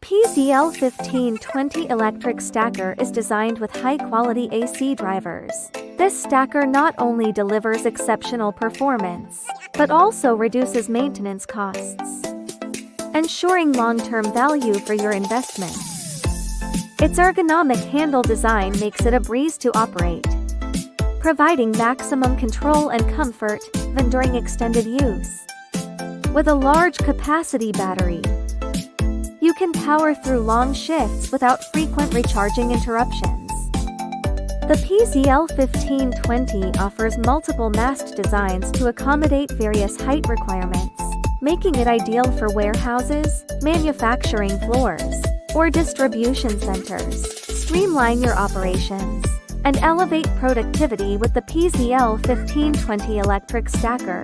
PSL1520 electric stacker is designed with high-quality AC drivers. This stacker not only delivers exceptional performance, but also reduces maintenance costs, ensuring long-term value for your investment. Its ergonomic handle design makes it a breeze to operate, providing maximum control and comfort even during extended use. With a large capacity battery, you can power through long shifts without frequent recharging interruptions. The PSL1520 offers multiple mast designs to accommodate various height requirements, making it ideal for warehouses, manufacturing floors, or distribution centers. Streamline your operations and elevate productivity with the PSL1520 electric stacker.